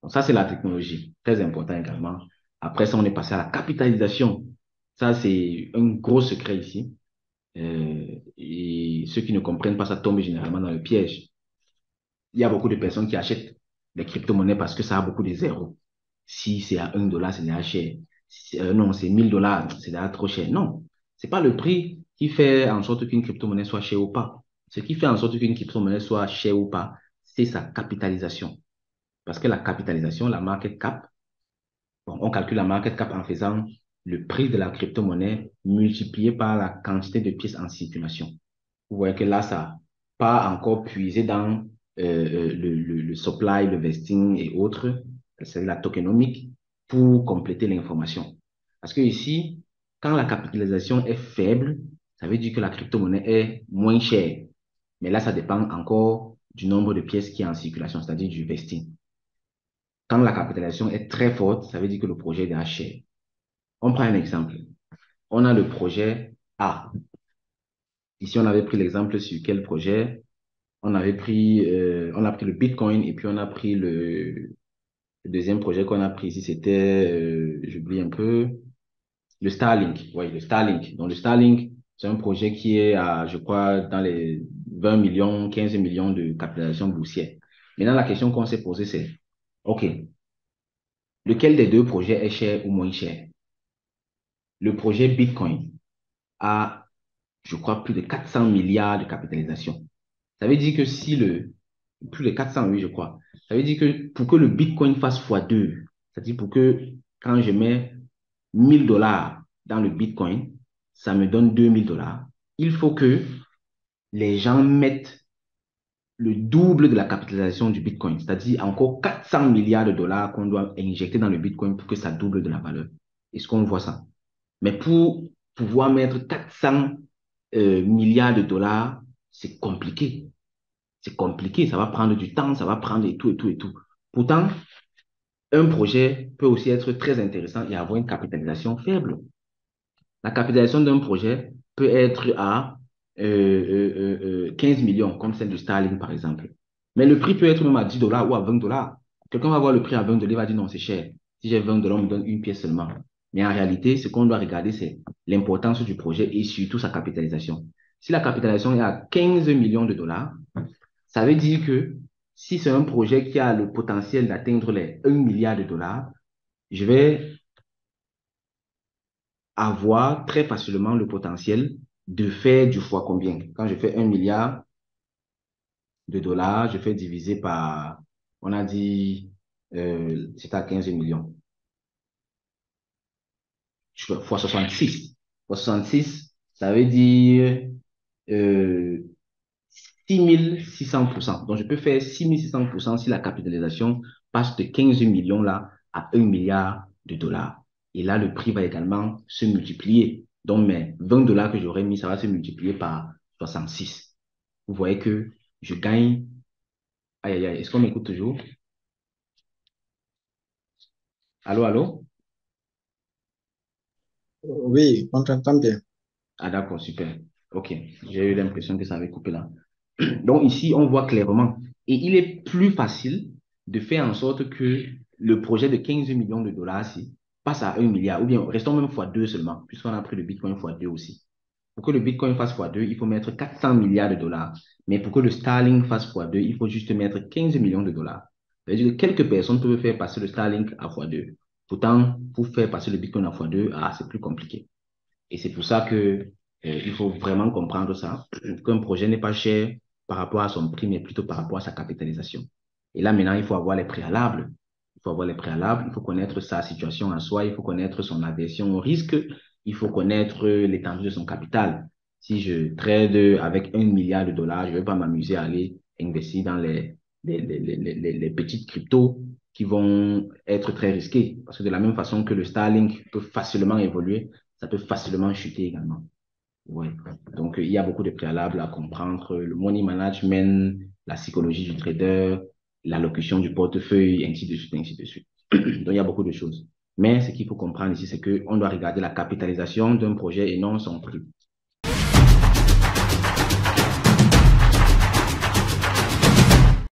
Donc ça, c'est la technologie, très important également. Après ça, on est passé à la capitalisation. Ça, c'est un gros secret ici. Et ceux qui ne comprennent pas ça tombent généralement dans le piège. Il y a beaucoup de personnes qui achètent des crypto-monnaies parce que ça a beaucoup de zéros. Si c'est à 1 dollar, c'est déjà cher. Non, c'est 1000 dollars, c'est déjà trop cher. Non, c'est pas le prix qui fait en sorte qu'une crypto-monnaie soit chère ou pas. Ce qui fait en sorte qu'une crypto-monnaie soit chère ou pas, c'est sa capitalisation. Parce que la capitalisation, la market cap, bon, on calcule la market cap en faisant le prix de la crypto-monnaie multiplié par la quantité de pièces en circulation. Vous voyez que là, ça n'a pas encore puisé dans le supply, le vesting et autres, c'est la tokenomique, pour compléter l'information. Parce que ici, quand la capitalisation est faible, ça veut dire que la crypto-monnaie est moins chère. Mais là, ça dépend encore du nombre de pièces qui est en circulation, c'est-à-dire du vesting. Quand la capitalisation est très forte, ça veut dire que le projet est déjà cher. On prend un exemple. On a le projet A. Ici, on avait pris l'exemple sur quel projet? On a pris le Bitcoin et puis on a pris le deuxième projet qu'on a pris ici, c'était, j'oublie un peu, le Starlink. Oui, le Starlink. Donc, le Starlink, c'est un projet qui est à, je crois, dans les 20 millions, 15 millions de capitalisation boursière. Maintenant, la question qu'on s'est posée, c'est, OK, lequel des deux projets est cher ou moins cher? Le projet Bitcoin a, je crois, plus de 400 milliards de capitalisation. Ça veut dire que si le, plus de 400, oui, je crois. Ça veut dire que pour que le Bitcoin fasse x2, c'est-à-dire pour que quand je mets 1000 dollars dans le Bitcoin, ça me donne 2000 dollars. Il faut que les gens mettent le double de la capitalisation du Bitcoin, c'est-à-dire encore 400 milliards de dollars qu'on doit injecter dans le Bitcoin pour que ça double de la valeur. Est-ce qu'on voit ça? Mais pour pouvoir mettre 400 milliards de dollars, c'est compliqué. C'est compliqué, ça va prendre du temps, ça va prendre et tout, et tout, et tout. Pourtant, un projet peut aussi être très intéressant et avoir une capitalisation faible. La capitalisation d'un projet peut être à 15 millions, comme celle de Starlink, par exemple. Mais le prix peut être même à 10 dollars ou à 20 dollars. Quelqu'un va voir le prix à 20 dollars, il va dire non, c'est cher. Si j'ai 20 dollars, on me donne une pièce seulement. Mais en réalité, ce qu'on doit regarder, c'est l'importance du projet et surtout sa capitalisation. Si la capitalisation est à 15 millions de dollars, ça veut dire que si c'est un projet qui a le potentiel d'atteindre les 1 milliard de dollars, je vais avoir très facilement le potentiel de faire du fois combien? Quand je fais 1 milliard de dollars, je fais diviser par, on a dit, c'est à 15 millions, fois 66. Fois 66, ça veut dire euh, 6600%. Donc, je peux faire 6600% si la capitalisation passe de 15 millions là à 1 milliard de dollars. Et là, le prix va également se multiplier. Donc, mes 20 dollars que j'aurais mis, ça va se multiplier par 66. Vous voyez que je gagne. Aïe, aïe, aïe, est-ce qu'on m'écoute toujours? Allô, allô? Oui, on t'entend bien. Ah, d'accord, super. OK. J'ai eu l'impression que ça avait coupé là. Donc ici, on voit clairement. Et il est plus facile de faire en sorte que le projet de 15 millions de dollars ici passe à 1 milliard, ou bien restons même fois 2 seulement, puisqu'on a pris le Bitcoin fois 2 aussi. Pour que le Bitcoin fasse fois 2, il faut mettre 400 milliards de dollars. Mais pour que le Starlink fasse fois 2, il faut juste mettre 15 millions de dollars. C'est-à-dire que quelques personnes peuvent faire passer le Starlink à fois 2. Pourtant, pour faire passer le Bitcoin à fois 2, ah, c'est plus compliqué. Et c'est pour ça que, il faut vraiment comprendre ça, qu'un projet n'est pas cher par rapport à son prix, mais plutôt par rapport à sa capitalisation. Et là, maintenant, il faut avoir les préalables. Il faut avoir les préalables, il faut connaître sa situation en soi, il faut connaître son aversion au risque, il faut connaître l'étendue de son capital. Si je trade avec 1 milliard de dollars, je ne vais pas m'amuser à aller investir dans les petites cryptos qui vont être très risquées. Parce que de la même façon que le Starlink peut facilement évoluer, ça peut facilement chuter également. Ouais. Donc, il y a beaucoup de préalables à comprendre. Le money management, la psychologie du trader, l'allocution du portefeuille, ainsi de suite, ainsi de suite. Donc, il y a beaucoup de choses. Mais ce qu'il faut comprendre ici, c'est qu'on doit regarder la capitalisation d'un projet et non son prix.